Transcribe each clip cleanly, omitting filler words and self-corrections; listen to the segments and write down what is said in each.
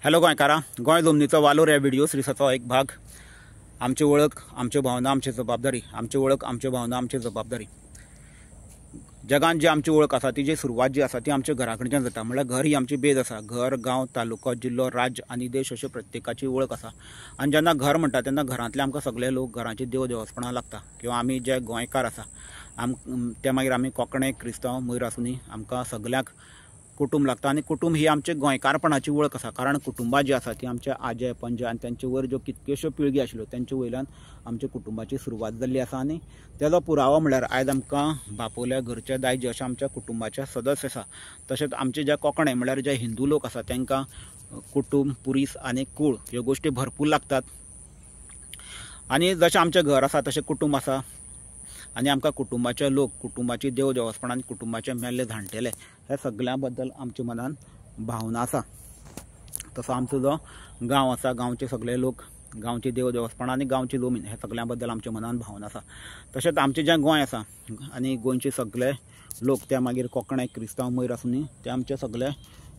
Hello गोंयकारां, गोंय जमनीचो वालोर ह्या व्हिडिओ सिरिसाचो एक भाग. आमची वळख, आमच्यो भावना, आमची जबाबदारी. आमची वळख, आमच्यो भावना, आमची जबाबदारी. जगान जी आमची वळख आसा तिची सुरवात जी आसा ती आमच्या घरा कडच्यान जाता. म्हळ्यार घर ही आमची बेज आसा. घर, गांव, तालुको, जिल्लो, राज्य आनी देश अशे प्रत्येकाची वळख आसा. आनी जेन्ना घर म्हणटा तेन्ना घरांतले आमकां सगळे लोक घरांची देवदेवस्पणां लागता. किंवा आमी जे गोंयकार आसा ते मागीर आमी कोंकणे, क्रिस्तांव, मोयर आसुनी आमकां सगळ्यांक कुटुंब लागता. आनी कुटुंब ही आमचे गोंयकारपणाची वळख आसा. कारण कुटुंबां जी आसा ती आमचे आजे पणजे आनी तेंचे वयर ज्यो कितक्योश्यो पिळगी आशिल्ल्यो तेंचे वयल्यान आमच्या कुटुंबाची सुरवात जाल्ली आसा. आनी तेजो पुरावो म्हळ्यार आयज आमकां बापोल्या घरचे दायज अशे आमच्या कुटुंबाचे सदस्य आसा. तशेंच आमचे जे कोंकणे म्हळ्यार जे हिंदू लोक आसा तांकां कुटुंब, पुरीस आनी कूळ ह्यो गोश्टी भरपूर लागतात. आनी जशें आमचें घर आसा तशें कुटुंब आसा. आनी आमकां कुटुंबाचे लोक, कुटुंबाची देवदेवस्पणां आनी कुटुंबाचे मेल्ले जाणटेले हे सगळ्यां बद्दल आमच्या मनान भावना आसा. तसो आमचो जो गांव आसा, गांवचे सगळे लोक, गांवची देवदेवस्पणां आनी गांवची जमीन हे सगळ्यां बद्दल आमच्या मनान भावना आसा. तशेंच आमचें जें गोंय आसा आनी गोंयचे सगळे लोक ते मागीर कोंकणे, क्रिस्तांव, मोयर आसुनी ते आमचे सगळे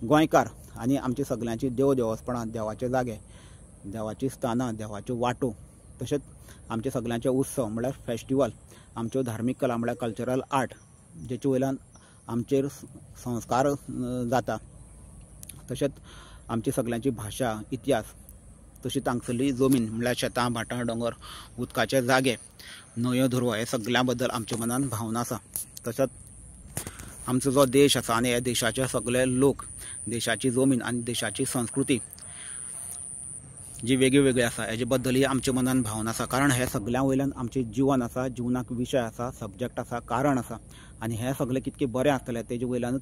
गोंयकार. आनी आमची सगळ्यांची देवदेवस्पणां, देवाचे जागे, देवाची स्थानां, देवाच्यो वाटो, तशेंच आमचे सगळ्यांचे उत्सव म्हळ्यार फेस्टिवल, आमच्यो धार्मीक कला म्हळ्यार कल्चरल आर्ट जेचे वयल्यान आमचेर संस्कार जाता. तशेंच आमची सगळ्यांची भाशा, इतिहास, तशीच हांगसरली जमीन म्हळ्यार शेतां, भाटां, दोंगर, उदकाचे जागे, न्हंयो, धुरवो हे सगळ्यां बद्दल आमच्या मनान भावना आसा. तशेंच आमचो जो देश आसा आनी ह्या देशाचे सगळे लोक, देशाची जमीन आनी देशाची संस्कृती जी वेगळी आसा हेजे बद्दलय आमच्या मनान भावना आसा. कारण हे सगळ्यां वयल्यान आमचें जीवन आसा, जिवनाक विशय आसा, सब्जेक्ट आसा, कारण आसा. आनी हे सगळे कितके बरें आसतले तेजे वयल्यानूच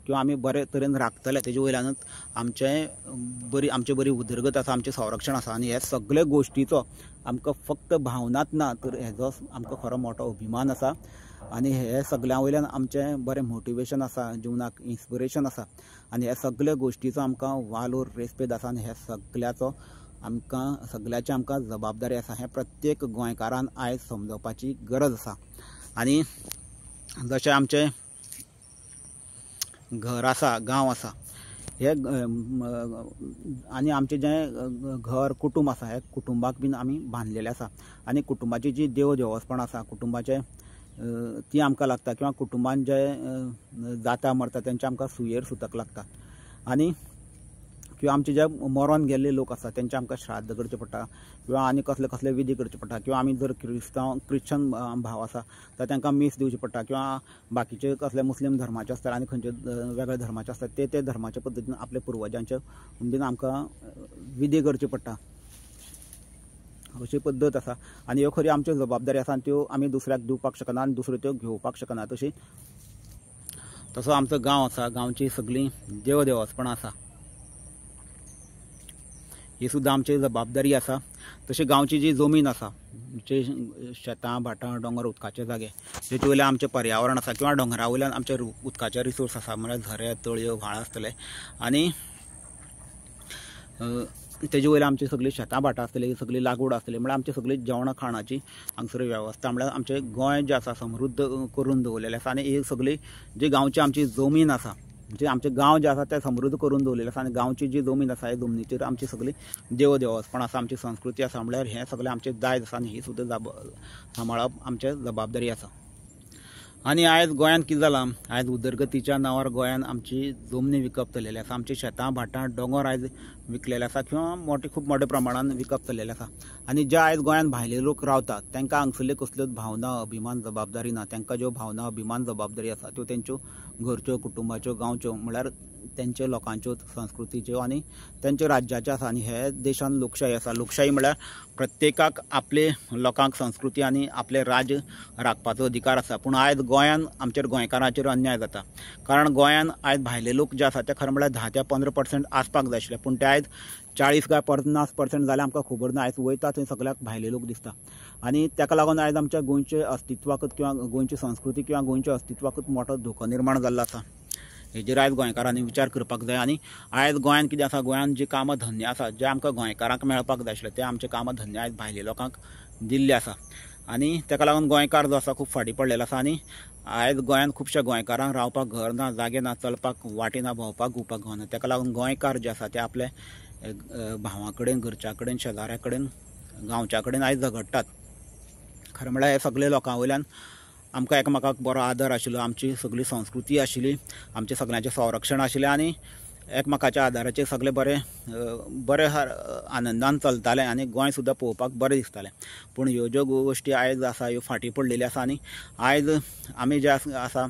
किंवा आमी बरे तरेन राखतले तेजे वयल्यानूच आमची बरी उदरगत आसा, आमचें संरक्षण आसा. आनी हे सगळे गोश्टीचो आमकां फक्त भावनात ना तर हेजो आमकां खरो मोठो अभिमान आसा. आनी हे सगळ्यां वयल्यान आमचें बरें मोटिवेशन आसा, जिवनाक इन्स्पिरेशन आसा. आनी हे सगळे गोश्टीचो आमकां वालोर, रेस्पेद आसा. आनी हे सगळ्याचो सगळ्याची आमकां जबाबदारी आसा. हें प्रत्येक गोंयकारान आयज समजपाची गरज आसा. आनी जशें आमचें घर आसा, गांव आसा, हे आनी आमचें जें घर, कुटुंब आसा, हे कुटुंबाक बीन आमी बांदलेले आसा. आनी कुटुंबाची जी देवदेवस्पण आसा, कुटुंबाचें ती आमकां लागता. किंवा कुटुंबान जे जाता मरता तेंचे आमकां सुयेर सुतक लागता. आनी किंवा आमचे जे मरोन गेल्ले लोक आसा तेंचे आमकां श्राद्ध करचें पडटा. किंवा आनी कसले विधी करचे पडटा. किंवा आमी जर क्रिश्चन भाव आसा तर तांकां मीस दिवची पडटा. किंवा बाकीचे कसले मुस्लीम धर्माचे आसतात आनी खंयचे वेगळे धर्माचे आसतात ते धर्माच्या पद्दतीन आपल्या पुर्वजांचे उंदीन आमकां विधी करचे पडटा. अशी पद्दत आसा. आनी ह्यो खरी आमच्यो जबाबदारी आसा. आनी त्यो आमी दुसऱ्याक दिवपाक शकना आनी दुसऱ्यो त्यो घेवपाक शकना. तसो आमचो गांव आसा, गांवची सगळीं देवदेवस्पणां आसा, ही सुद्दां आमची जबाबदारी आसा. तशी गांवची जी जमीन आसा, जे शेतां, भाटां, दोंगर, उदकाचे जागे जेचे वयल्यान आमचें पर्यावरण आसा, किंवा दोंगरा वयल्यान आमचे उदकाचे रिसोर्स आसा, म्हळ्यार झरे, तळयो, व्हाळ आसतले. आनी तेजे वयल्यान आमची सगळीं शेतां, भाटां आसतली, सगळी लागवड आसतली. म्हळ्यार आमची सगळी जेवणा खाणाची हांगसर वेवस्था म्हळ्यार आमचें गोंय जें आसा समृद्ध करून दवरलेलें आसा. आनी ही सगळी जी गांवची आमची जमीन आसा, म्हणजे आमचें गांव जें आसा तें समृद्ध करून दवरलेलें आसा. आनी गांवची जी जमीन आसा, ह्या जमनीचेर आमची सगळी देवदेवस्पण आसा, आमची संस्कृती आसा. म्हळ्यार हें सगळें आमचें दायज आसा. आनी ही सुद्दां सांबाळप आमचें जबाबदारी आसा. आनी आयज गोंयांत कितें जालां, आयज उदरगतीच्या नांवार गोंयांत आमची जमनी विकप चलिल्ली आसा. आमची शेतां, भाटां, दोंगर आयज विकलेले आसा, किंवा खूब मोठ्या प्रमाणान विकप चलिल्लें आसा. आनी जे आयज गोंयांत भायले लोक रावतात तांकां हांगसरल्यो कसल्योच भावना, अभिमान, जबाबदारी ना. तांकां ज्यो भावना, अभिमान, जबाबदारी आसा त्यो तेंच्यो घरच्यो, कुटुंबाच्यो, गांवच्यो म्हळ्यार तेंच्या लोकांच्यो, संस्कृतीच्यो आनी तेंच्या राज्याच्यो आसा. आनी हे देशान लोकशाही आसा. लोकशाही म्हळ्यार प्रत्येकाक आपले लोकांक संस्कृती आनी आपले राज्य राखपाचो अधिकार आसा. पूण आयज गोंयांत आमचेर गोंयकारांचेर अन्याय जाता. कारण गोंयांत आयज भायले लोक जे आसा ते खरें म्हळ्यार 10 ते 15% आसपाक जाय आशिल्ले, पूण ते आयज 40 काय 50% जाल्यार आमकां खबर ना. आयज वयता थंय सगळ्याक भायले लोक दिसता. आनी ताका लागून आयज आमच्या गोंयचे अस्तित्वाकूच, किंवा गोंयची संस्कृती, किंवा गोंयच्या अस्तित्वाकूच मोठो धोको निर्माण जाल्लो आसा. हेजेर आयज गोंयकारांनी विचार करपाक जाय. आनी आयज गोंयांत कितें आसा, गोंयांत जी कामां धंदे आसा जे आमकां गोंयकारांक मेळपाक जाय आशिल्ले ते आमचे कामां धंदे आयज भायले लोकांक दिल्ले आसा. आनी ताका लागून गोंयकार जो आसा खूब फाटीं पडलेलो आसा. आनी आयज गोंयांत खुबश्या गोंयकारांक रावपाक घर ना, जागे ना, चलपाक वाटे ना, भोंवपाक घुवपाक घर ना. ताका लागून गोंयकार जे आसा ते आपले भावा कडेन, घरच्या कडेन, शेजाऱ्या कडेन, गांवच्या कडेन आयज झगडटात। खरें म्हळ्यार हे सगळे लोकां वयल्यान आमकां एकामेकाक बरो आदर आशिल्लो, आमची सगळी संस्कृती आशिल्ली, आमचे सगळ्यांचें संरक्षण आशिल्लें आनी एकमेकाच्या आदाराचेर सगळे बरे आनंदान चलताले आनी गोंय सुद्दां पळोवपाक बरें दिसतालें। पूण ह्यो ज्यो गोश्टी आयज आसा ह्यो फाटीं पडलेल्यो आसा आनी आयज आमी जे आसा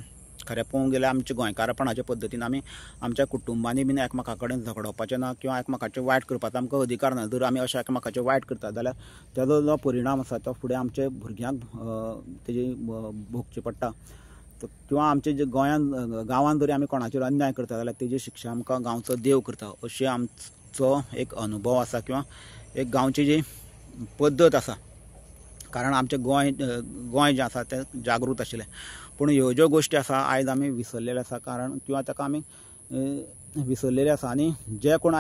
खरें पळोवंक गेल्यार आमच्या गोंयकारापणाच्या पद्दतीन आमी आमच्या कुटुंबांनी बीन एकामेका कडेन झगडोवपाचें ना किंवा एकामेकाचें वायट करपाचो आमकां अधिकार ना। जर आमी अशें एकामेकाचें वायट करता जाल्यार तेजो जो परिणाम आसा तो फुडें आमच्या भुरग्यांक तेजी भोगची पडटा। किंवा आमचे जे गांवांत जरी आमी कोणाचेर अन्याय करता जाल्यार तेजी शिक्षा आमकां गांवचो देव करता, अशें आमचो एक अनुभव आसा किंवा एक गांवची जी पद्दत आसा। कारण आमचें गोंय जें आसा तें जागृत आशिल्लें। पूण ह्यो ज्यो गोश्टी आसा आयज आमी विसरलेले आसा, कारण किंवा ताका आमी विसरलेले आसा। आनी जे कोण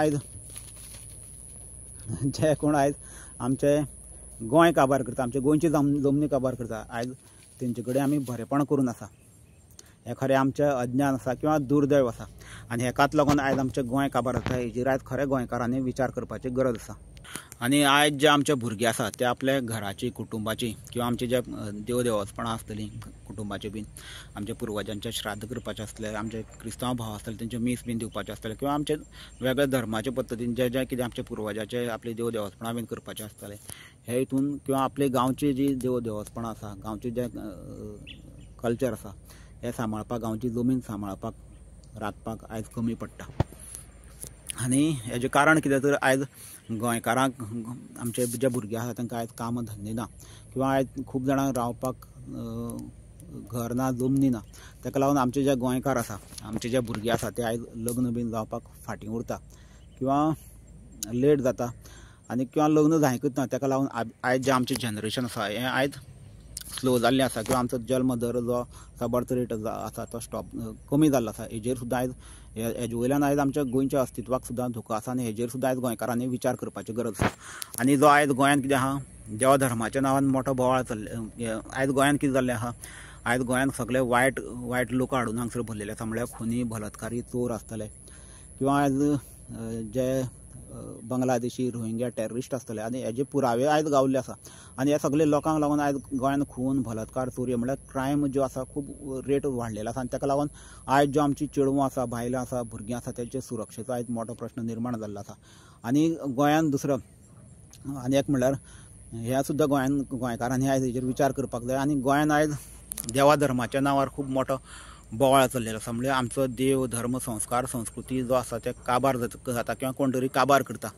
आयज आमचे गोंय काबार करता, आमचे गोंयची जमनी काबार करता, आयज तेंचे कडेन आमी बरेपण करून आसा। हे खरें आमचें अज्ञान आसा किंवा दुर्दैव आसा आनी हेकाच लागून आयज आमचें गोंय काबार जाता। हेजेर आयज खरें गोंयकारांनी विचार करपाची गरज आसा। आनी आयज जे आमचे भुरगे आसा ते आपल्या घराची, कुटुंबाची किंवा आमचे जे देवदेवचपणां आसतलीं कुटुंबाची बीन, आमच्या पुर्वजांचें श्राद्ध करपाचें आसतलें, आमचे क्रिस्तांव भाव आसतले तेंचे मीस बीन दिवपाचें आसतलें, किंवा आमचे वेगळ्या धर्माचे पद्दतीन जे कितें आमचे पुर्वजाचे आपली देवदेवचपणां बीन करपाचें आसतलें, हे हितून किंवा आपली गांवची जी देवदेवचपणां आसा, गांवची जे कल्चर आसा हे सांबाळपाक, गांवची जमीन सांबाळपाक, राखपाक आयज कमी पडटा। आनी हेजें कारण कितें तर आयज गोंयकारांक, आमचे जे भुरगे आसा तांकां आयज काम धंदे ना किंवा आयज खूब जाणांक रावपाक घर ना, जमनी ना। ताका लागून आमचे जे गोंयकार आसा, आमचे जे भुरगे आसा ते आयज लग्न बीन जावपाक फाटीं उरता किंवा लेट जाता आनी किंवा लग्न जायकूच ना। ताका लागून आयज जे आमचें जनरेशन आसा हें आयज स्लो जाल्लें आसा किंवा आमचो जल्म दर जो आसा, बर्थ रेट आसा तो कमी जाल्लो आसा। हेजेर सुद्दां आयज हेजे वयल्यान आयज आमच्या गोंयच्या अस्तित्वाक सुद्दां धोको आसा आनी हेजेर सुद्दां आयज गोंयकारांनी विचार करपाची गरज आसा। आनी जो आयज गोंयांत कितें आहा, देवा धर्माच्या नांवान मोठो बोवाळ चल्ले। आयज गोंयांत कितें जाल्लें आहा, आयज गोंयांत सगळे वायट लोक हाडून हांगसर भरलेले आसा। म्हळ्यार खुनी, बलात्कारी, चोर आसतले किंवा आयज जे बांगलादेशी, रोहिंग्या टेररिस्ट आसतले आनी हेजे पुरावे आयज गावल्ले आसा। आनी हे सगळे लोकांक लागून आयज गोंयांत खून, बलात्कार, चोरी म्हळ्यार क्रायम ज्यो आसा खूब रेट वाडलेलो आसा। आनी ताका लागून आयज ज्यो आमची चेडवां आसा, बायलां आसा, भुरगीं आसा तेंचे सुरक्षेचो आयज मोठो प्रश्न निर्माण जाल्लो आसा। आनी गोंयांत दुसरो आनी एक म्हळ्यार ह्या सुद्दां गोंयकारांनी आयज हेजेर विचार करपाक जाय। आनी गोंयांत आयज देवा धर्माच्या नांवार खूब मोठो बोवाळ चल्लेलो आसा। म्हणजे आमचो देव, धर्म, संस्कार, संस्कृती जो आसा ते काबार जाता किंवा कोण तरी काबार करता,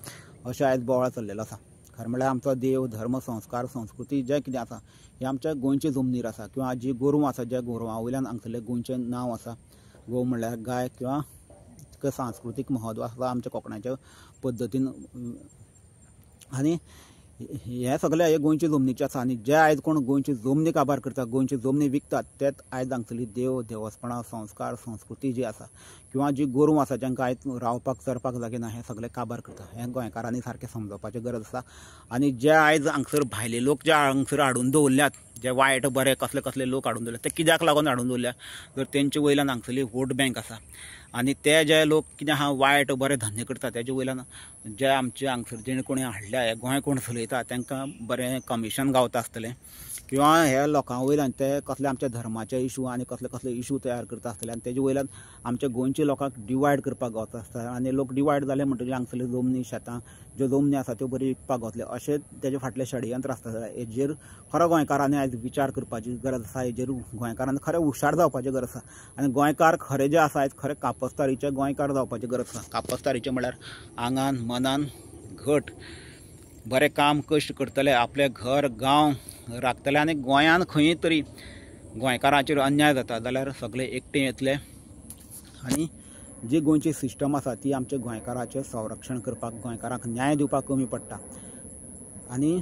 अशें आयज बोवाळ चल्लेलो आसा। खरें म्हळ्यार आमचो देव, धर्म, संस्कार, संस्कृती जें कितें आसा हें आमच्या गोंयचे जमनीर आसा किंवा जी गोरवां आसा, ज्या गोरवां वयल्यान हांगसरलें गोंयचें नांव आसा। गो म्हळ्यार गाय किंवा सांस्कृतीक महत्व आसा आमच्या कोंकणाच्या पद्दतीन। आनी हे सगळे हे गोंयचे जमनीचे आसा। आनी जे आयज कोण गोंयची जमनी काबार करता, गोंयची जमनी विकतात, तेच आयज हांगसरली देवचपणां, संस्कार, संस्कृती जी आसा किंवा जी गोरवां आसा जांकां आयज रावपाक, चरपाक जागे ना, हे सगळे काबार करता। हें गोंयकारांनी सारकें समजपाची गरज आसा। आनी जे आयज हांगसर भायले लोक जे हांगसर हाडून दवरल्यात, जे वायट बरे कसले लोक हाडून दवरल्यात, ते कित्याक लागून हाडून दवरल्यात, तर तेंचे वयल्यान हांगसरली वोट बँक आसा। आनी ते जे लोक कितें आहा वायट बरे धंदे करता तेजे वयल्यान जे आमचे हांगसर जेणे कोणी हाडल्या, हे गोंय कोण चलयता तांकां बरें कमिशन गावता आसतलें किंवा हे लोकां वयल्यान ते कसले आमच्या धर्माचे इशू आनी कसले इशू तयार करता आसतले आनी तेजे वयल्यान आमच्या गोंयच्या लोकांक डिवायड करपाक गावता आसता। आनी लोक डिवायड जाले म्हणटकीर हांगसरली जमनी, शेतां ज्यो जमनी आसा त्यो बरी विकपाक गावतले, अशें तेजे फाटलें षडयंत्र आसता। हेजेर खरो गोंयकारांनी आयज विचार करपाची गरज आसा। हेजेर गोंयकारांनी खरें हुशार जावपाची गरज आसा। आनी गोंयकार खरे जे आसा आयज खरे कापस्तारीचे गोंयकार जावपाची गरज आसा। कापस्तारीचे म्हळ्यार आंगान मनान घट, बरें काम कश्ट करतले, आपले घर गांव राखतले आनी गोंयांत खंय तरी गोंयकारांचेर अन्याय जाता जाल्यार सगळे एकटे येतले आनी जी गोंयची सिस्टम आसा ती आमच्या गोंयकारांचें संरक्षण करपाक, गोंयकारांक न्याय दिवपाक कमी पडटा। आनी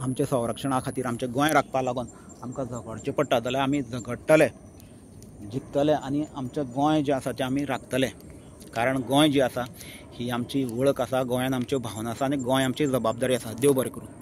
आमच्या संरक्षणा खातीर आमचें गोंय राखपा लागून आमकां झगडचें पडटा जाल्यार आमी झगडटले, जिखतले आनी आमचें गोंय जें आसा तें आमी राखतले। कारण गोंय जी आसा ही आमची वळख आसा, गोंयान आमच्यो भावना आसा आनी गोंय आमची जबाबदारी आसा। देव बरें करूं।